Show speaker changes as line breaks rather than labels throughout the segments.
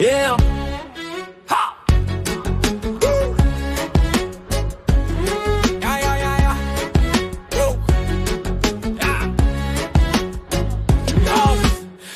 Yeah. Ha. Woo. Yeah, yeah, yeah, yeah. Woo. Yeah. Oh.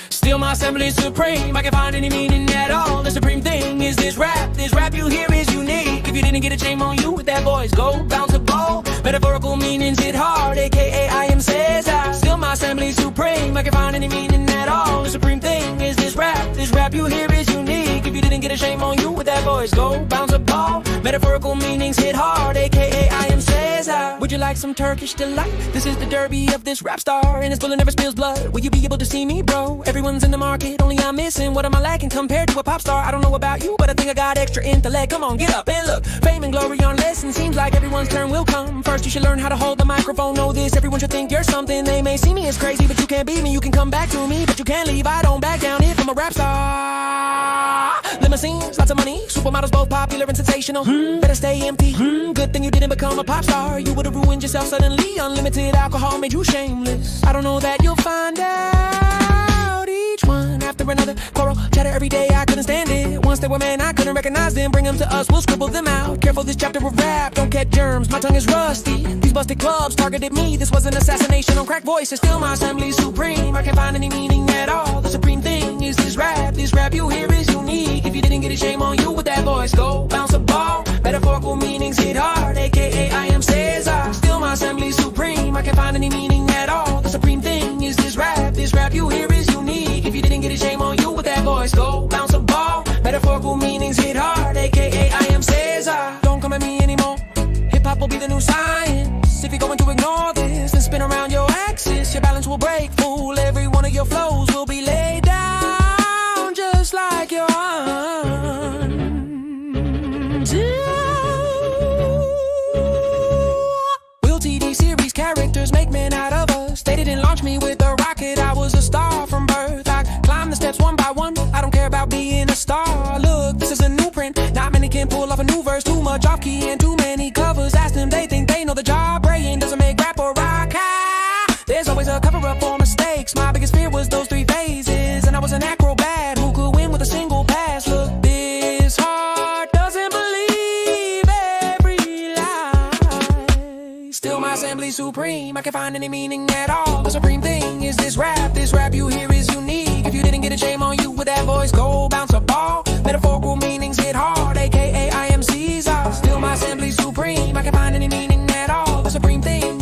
Still my assembly supreme. I can't find any meaning at all. The supreme thing is this rap. This rap you hear is unique. If you didn't get it, shame on you. With that voice, go bounce a ball. Metaphorical meanings hit hard. AKA I am Ceza'nın. Still my assembly supreme. I can't find any meaning at all. The supreme thing is this rap. This rap you hear is unique. If you didn't get a shame on you. With that voice, go bounce a ball. Metaphorical meanings hit hard. AKA I am Ceza'nın. Would you like some Turkish delight? This is the derby of this rap star, and it's full and never spills blood. Will you be able to see me, bro? Everyone's in the market, only I'm missing. What am I lacking compared to a pop star? I don't know about you, but I think I got extra intellect. Come on, get up and look. Fame and glory on lesson. Seems like everyone's turn will come. First, you should learn how to hold the microphone. Know this, everyone should think you're something. They may see me as crazy, but you can't beat me. You can come back to me, but you can't leave. I don't back down if I'm a rap star. Limousines, lots of money. Supermodels both popular and sensational. Better stay empty. Good thing you didn't become a pop star. You would've ruined yourself suddenly. Unlimited alcohol made you shameless. I don't know that you'll find out. Each one after another. Quarrel, chatter every day, I couldn't stand it. Once they were men, I couldn't recognize them. Bring them to us, we'll scribble them out. Careful, this chapter of rap, don't catch germs. My tongue is rusty. These busted clubs targeted me. This was an assassination on crack voices. Still my assembly supreme. I can't find any meaning at all. The supreme thing is this rap. This rap you hear is unique. If you didn't get it, shame on you. With that voice, go bounce a ball. Metaphorical meanings hit hard. AKA I am Ceza'nın. Still my assembly supreme. I can't find any meaning at all. The supreme thing is this rap. This rap you hear is unique. If you didn't get it, shame on you. With that voice, go bounce a ball. Metaphorical meanings hit hard. AKA I am Ceza'nın. Don't come at me anymore. Hip hop will be the new science. If you're going to ignore this, then spin around your axis. Your balance will break, fool. Every one of your flows will be laid down just like your own. Will TD series characters make men out of us? They didn't launch me with a rocket. I was a star from birth. I climbed the steps one by one. I don't care about being a star. Look, this is a new print. Not many can pull off a new verse. Too much off key and too many covers. Ask them, they think they know the job. Praying doesn't make rap or rock. There's always a cover up for mistakes. My biggest fear was those three phases, and I was an acrobat who could win with a single pass. Look, this heart doesn't believe every lie. Still my assembly supreme. I can't find any meaning at all. The supreme thing is this rap. This rap you hear is unique. If you didn't get a shame on you. With that voice, go bounce a ball. Metaphorical meanings hit hard. AKA I am Ceza'nın. Still my assembly supreme. I can't find any meaning at all. The supreme thing